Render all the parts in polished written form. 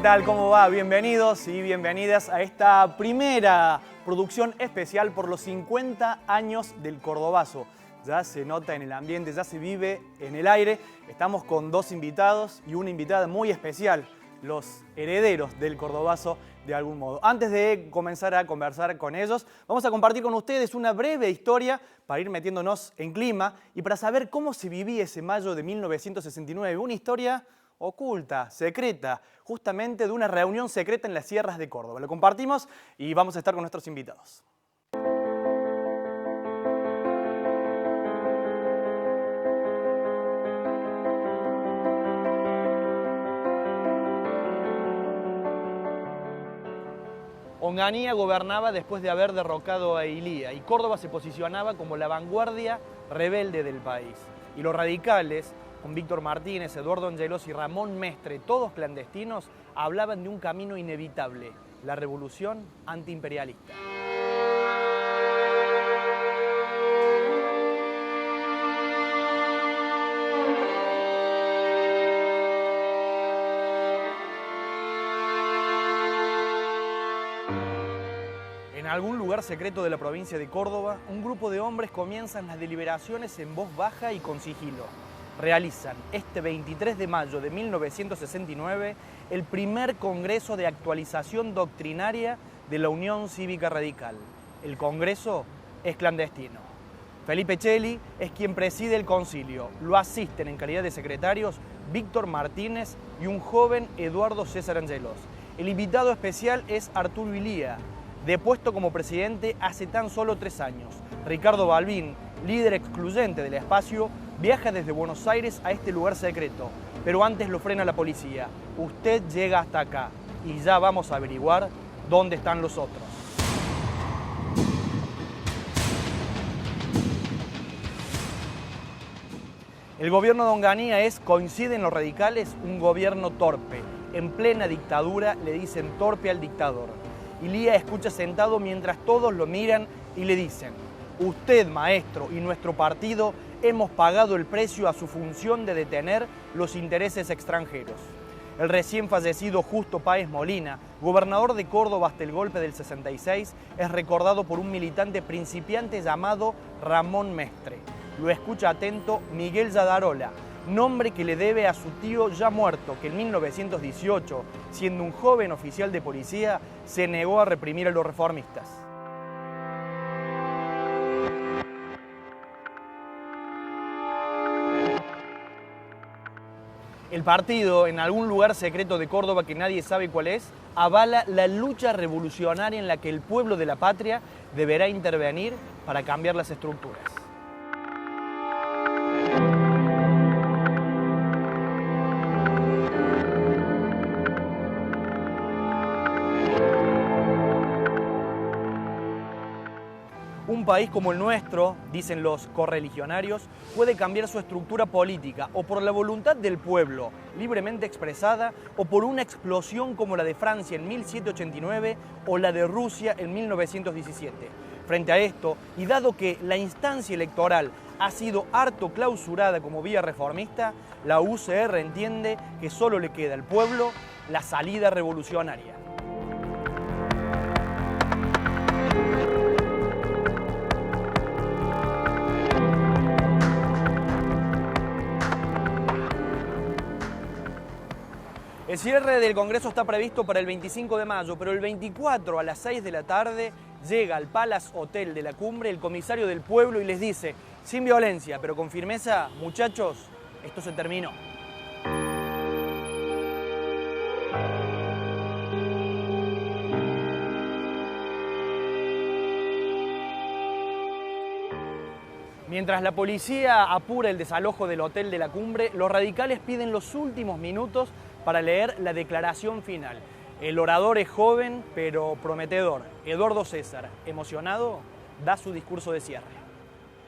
tal? ¿Cómo va? Bienvenidos y bienvenidas a esta primera producción especial por los 50 años del Cordobazo. Ya se nota en el ambiente, ya se vive en el aire. Estamos con dos invitados y una invitada muy especial, los herederos del Cordobazo de algún modo. Antes de comenzar a conversar con ellos, vamos a compartir con ustedes una breve historia para ir metiéndonos en clima y para saber cómo se vivía ese mayo de 1969. Una historia oculta, secreta, justamente de una reunión secreta en las sierras de Córdoba. Lo compartimos y vamos a estar con nuestros invitados. Onganía gobernaba después de haber derrocado a Ilía y Córdoba se posicionaba como la vanguardia rebelde del país. Y los radicales, con Víctor Martínez, Eduardo Angelos y Ramón Mestre, todos clandestinos, hablaban de un camino inevitable, la revolución antiimperialista. En algún lugar secreto de la provincia de Córdoba, un grupo de hombres comienzan las deliberaciones en voz baja y con sigilo. Realizan este 23 de mayo de 1969 el primer Congreso de Actualización Doctrinaria de la Unión Cívica Radical. El Congreso es clandestino. Felipe Cheli es quien preside el concilio. Lo asisten en calidad de secretarios Víctor Martínez y un joven Eduardo César Angelos. El invitado especial es Arturo Ilía, depuesto como presidente hace tan solo 3 años. Ricardo Balbín, líder excluyente del espacio, viaja desde Buenos Aires a este lugar secreto, pero antes lo frena la policía. Usted llega hasta acá y ya vamos a averiguar dónde están los otros. El gobierno de Onganía coinciden los radicales, un gobierno torpe. En plena dictadura le dicen torpe al dictador. Ilía escucha sentado mientras todos lo miran y le dicen: usted, maestro, y nuestro partido hemos pagado el precio a su función de detener los intereses extranjeros. El recién fallecido Justo Páez Molina, gobernador de Córdoba hasta el golpe del 66, es recordado por un militante principiante llamado Ramón Mestre. Lo escucha atento Miguel Zadarola, nombre que le debe a su tío ya muerto, que en 1918, siendo un joven oficial de policía, se negó a reprimir a los reformistas. El partido, en algún lugar secreto de Córdoba que nadie sabe cuál es, avala la lucha revolucionaria en la que el pueblo de la patria deberá intervenir para cambiar las estructuras. Un país como el nuestro, dicen los correligionarios, puede cambiar su estructura política o por la voluntad del pueblo, libremente expresada, o por una explosión como la de Francia en 1789 o la de Rusia en 1917. Frente a esto, y dado que la instancia electoral ha sido harto clausurada como vía reformista, la UCR entiende que solo le queda al pueblo la salida revolucionaria. El cierre del Congreso está previsto para el 25 de mayo, pero el 24 a las 6 de la tarde llega al Palace Hotel de la Cumbre el comisario del pueblo y les dice, sin violencia, pero con firmeza: muchachos, esto se terminó. Mientras la policía apura el desalojo del Hotel de la Cumbre, los radicales piden los últimos minutos para leer la declaración final. El orador es joven, pero prometedor. Eduardo César, emocionado, da su discurso de cierre.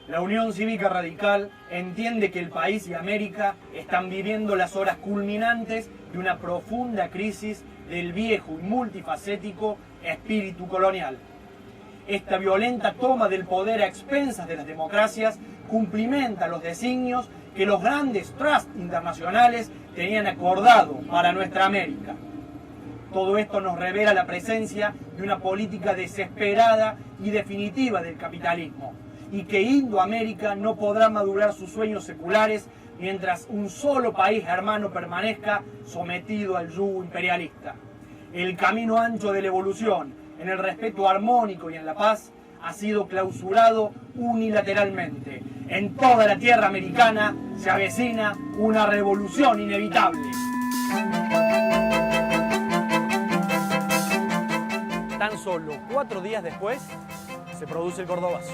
La Unión Cívica Radical entiende que el país y América están viviendo las horas culminantes de una profunda crisis del viejo y multifacético espíritu colonial. Esta violenta toma del poder a expensas de las democracias cumplimenta los designios que los grandes trusts internacionales tenían acordado para nuestra América. Todo esto nos revela la presencia de una política desesperada y definitiva del capitalismo, y que Indoamérica no podrá madurar sus sueños seculares mientras un solo país hermano permanezca sometido al yugo imperialista. El camino ancho de la evolución, en el respeto armónico y en la paz, ha sido clausurado unilateralmente. En toda la tierra americana se avecina una revolución inevitable. Tan solo 4 días después, se produce el Cordobazo.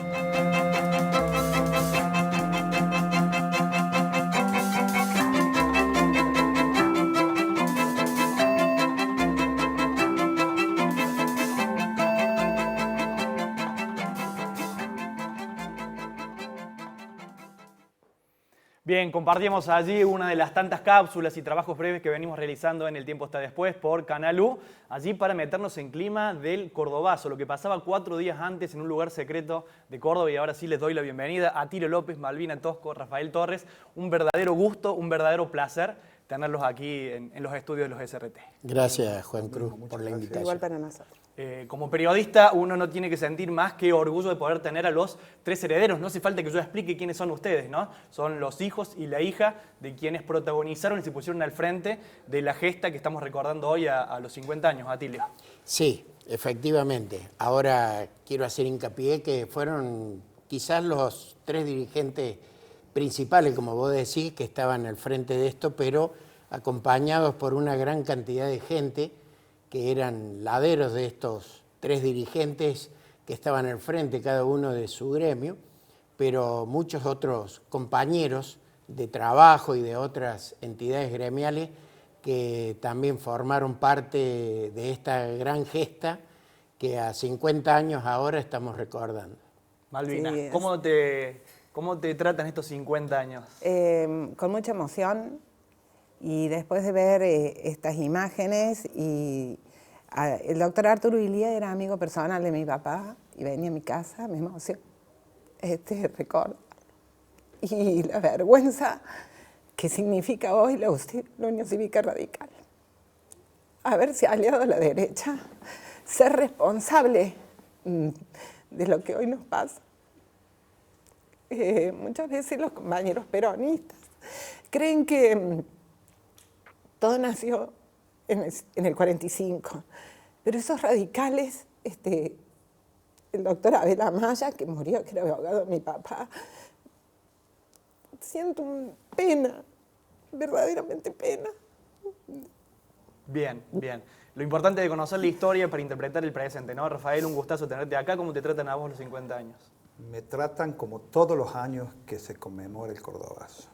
Bien, compartimos allí una de las tantas cápsulas y trabajos breves que venimos realizando en El Tiempo Está Después por Canal U, allí para meternos en clima del Cordobazo, lo que pasaba 4 días antes en un lugar secreto de Córdoba. Y ahora sí les doy la bienvenida a Atilio López, Malvina Tosco, Rafael Torres. Un verdadero gusto, un verdadero placer tenerlos aquí en los estudios de los SRT. Gracias, Juan Cruz, por la invitación. Igual para nosotros. Como periodista, uno no tiene que sentir más que orgullo de poder tener a los 3 herederos. No hace falta que yo explique quiénes son ustedes, ¿no? Son los hijos y la hija de quienes protagonizaron y se pusieron al frente de la gesta que estamos recordando hoy a los 50 años, Atilio. Sí, efectivamente. Ahora quiero hacer hincapié que fueron quizás los 3 dirigentes principales, como vos decís, que estaban al frente de esto, pero acompañados por una gran cantidad de gente que eran laderos de estos 3 dirigentes que estaban al frente, cada uno de su gremio, pero muchos otros compañeros de trabajo y de otras entidades gremiales que también formaron parte de esta gran gesta que a 50 años ahora estamos recordando. Malvina, Sí, ¿cómo te tratan estos 50 años? Con mucha emoción, y después de ver estas imágenes, y el doctor Arturo Ilía era amigo personal de mi papá y venía a mi casa, me emocionó recuerdo. Y la vergüenza que significa hoy la Unión Cívica Radical. Haberse aliado a la derecha, ser responsable de lo que hoy nos pasa. Muchas veces los compañeros peronistas creen que todo nació en el 45, pero esos radicales, el doctor Abel Amaya, que murió, que era abogado de mi papá, siento pena, verdaderamente pena. Bien, bien. Lo importante de conocer la historia para interpretar el presente, ¿no? Rafael, un gustazo tenerte acá. ¿Cómo te tratan a vos los 50 años? Me tratan como todos los años que se conmemora el Cordobazo,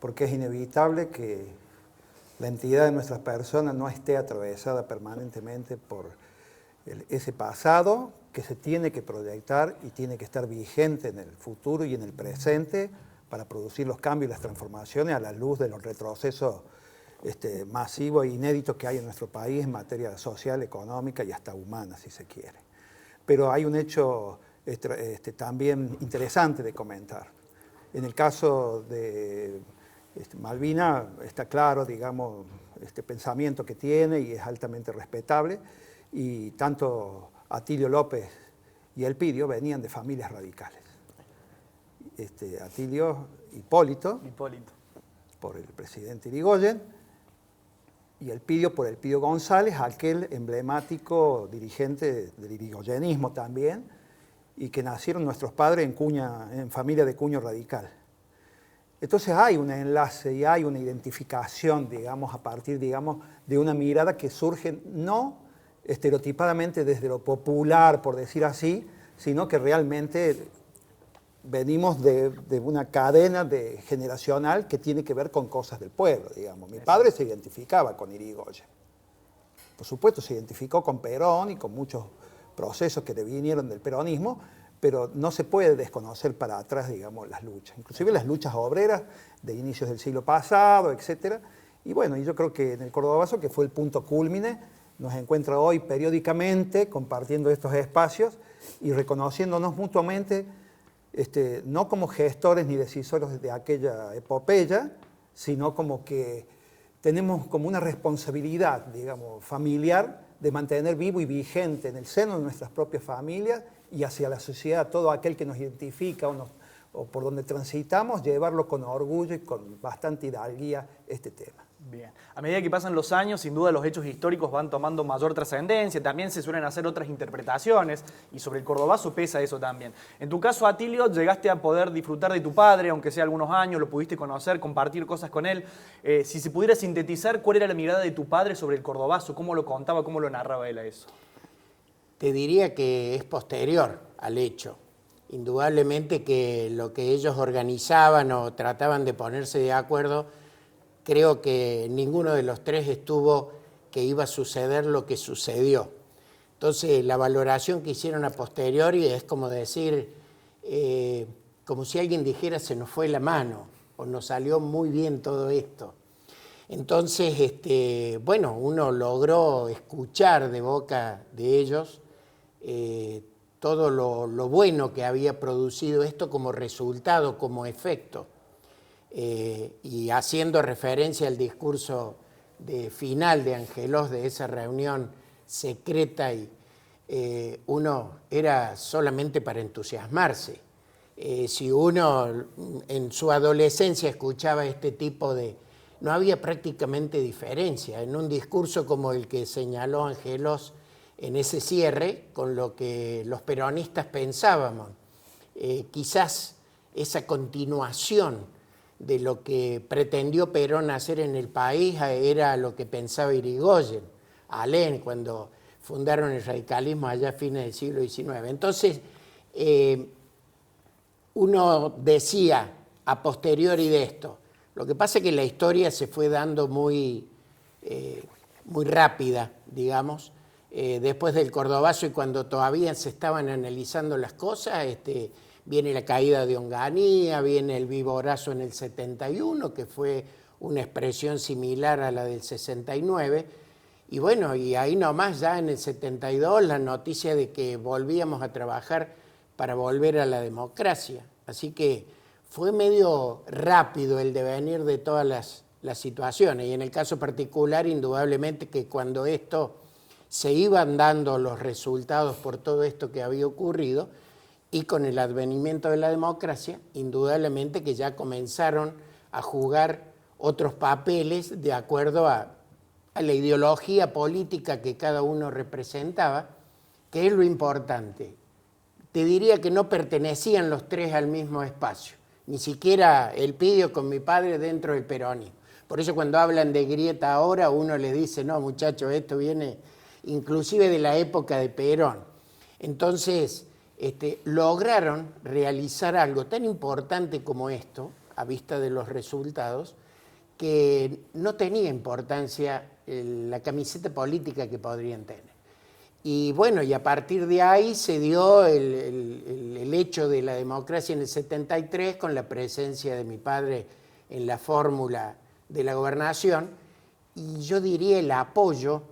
porque es inevitable que la entidad de nuestras personas no esté atravesada permanentemente por ese pasado que se tiene que proyectar y tiene que estar vigente en el futuro y en el presente para producir los cambios y las transformaciones a la luz de los retrocesos masivos e inéditos que hay en nuestro país en materia social, económica y hasta humana, si se quiere. Pero hay un hecho también interesante de comentar. En el caso de Malvina está claro, digamos, este pensamiento que tiene y es altamente respetable, y tanto Atilio López y Elpidio venían de familias radicales. Atilio Hipólito, por el presidente Irigoyen, y Elpidio por Elpidio González, aquel emblemático dirigente del irigoyenismo también, y que nacieron nuestros padres en familia de cuño radical. Entonces hay un enlace y hay una identificación, digamos, a partir, digamos, de una mirada que surge no estereotipadamente desde lo popular, por decir así, sino que realmente venimos de una cadena generacional que tiene que ver con cosas del pueblo, digamos. Mi padre se identificaba con Irigoyen. Por supuesto, se identificó con Perón y con muchos procesos que le vinieron del peronismo, pero no se puede desconocer para atrás, digamos, las luchas, inclusive las luchas obreras de inicios del siglo pasado, etc. Y bueno, yo creo que en el Cordobazo, que fue el punto cúlmine, nos encuentra hoy periódicamente compartiendo estos espacios y reconociéndonos mutuamente, no como gestores ni decisores de aquella epopeya, sino como que tenemos como una responsabilidad, digamos, familiar de mantener vivo y vigente en el seno de nuestras propias familias y hacia la sociedad, todo aquel que nos identifica o por donde transitamos, llevarlo con orgullo y con bastante hidalguía este tema. Bien. A medida que pasan los años, sin duda los hechos históricos van tomando mayor trascendencia, también se suelen hacer otras interpretaciones y sobre el cordobazo pesa eso también. En tu caso, Atilio, llegaste a poder disfrutar de tu padre, aunque sea algunos años, lo pudiste conocer, compartir cosas con él. Si se pudiera sintetizar, ¿cuál era la mirada de tu padre sobre el cordobazo? ¿Cómo lo contaba, cómo lo narraba él a eso? Te diría que es posterior al hecho. Indudablemente que lo que ellos organizaban o trataban de ponerse de acuerdo, creo que ninguno de los tres estuvo que iba a suceder lo que sucedió. Entonces, la valoración que hicieron a posteriori es como decir, como si alguien dijera se nos fue la mano o nos salió muy bien todo esto. Entonces, bueno, uno logró escuchar de boca de ellos todo lo bueno que había producido esto como resultado, como efecto. Y haciendo referencia al discurso final de Angelós de esa reunión secreta, uno era solamente para entusiasmarse. Si uno en su adolescencia escuchaba este tipo de... No había prácticamente diferencia en un discurso como el que señaló Angelós en ese cierre con lo que los peronistas pensábamos. Quizás esa continuación de lo que pretendió Perón hacer en el país era lo que pensaba Irigoyen, Alén, cuando fundaron el radicalismo allá a fines del siglo XIX. Entonces, uno decía a posteriori de esto, lo que pasa es que la historia se fue dando muy rápida, digamos, después del cordobazo y cuando todavía se estaban analizando las cosas, viene la caída de Onganía, viene el Viborazo en el 71, que fue una expresión similar a la del 69, y bueno, y ahí nomás ya en el 72 la noticia de que volvíamos a trabajar para volver a la democracia. Así que fue medio rápido el devenir de todas las situaciones, y en el caso particular, indudablemente que cuando esto se iban dando los resultados por todo esto que había ocurrido, y con el advenimiento de la democracia, indudablemente que ya comenzaron a jugar otros papeles de acuerdo a la ideología política que cada uno representaba, que es lo importante. Te diría que no pertenecían los tres al mismo espacio, ni siquiera Elpidio con mi padre dentro del peronismo. Por eso cuando hablan de grieta ahora, uno le dice, no muchachos, esto viene inclusive de la época de Perón. Entonces, lograron realizar algo tan importante como esto, a vista de los resultados, que no tenía importancia la camiseta política que podrían tener. Y bueno, y a partir de ahí se dio el hecho de la democracia en el 73 con la presencia de mi padre en la fórmula de la gobernación, y yo diría el apoyo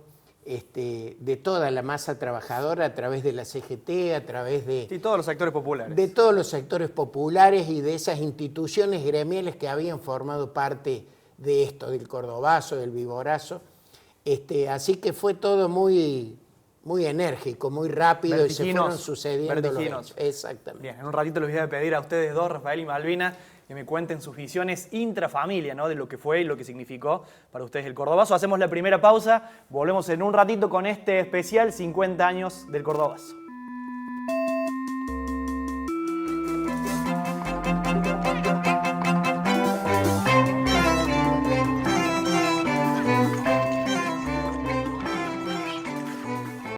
de toda la masa trabajadora a través de la CGT, a través de... Sí, todos los sectores populares. De todos los sectores populares y de esas instituciones gremiales que habían formado parte de esto, del cordobazo, del viborazo. Así que fue todo muy enérgico, muy rápido y se fueron sucediendo los hechos. Exactamente. Bien, en un ratito les voy a pedir a ustedes dos, Rafael y Malvina, que me cuenten sus visiones intrafamilia, ¿no? De lo que fue y lo que significó para ustedes el cordobazo. Hacemos la primera pausa, volvemos en un ratito con este especial 50 años del cordobazo.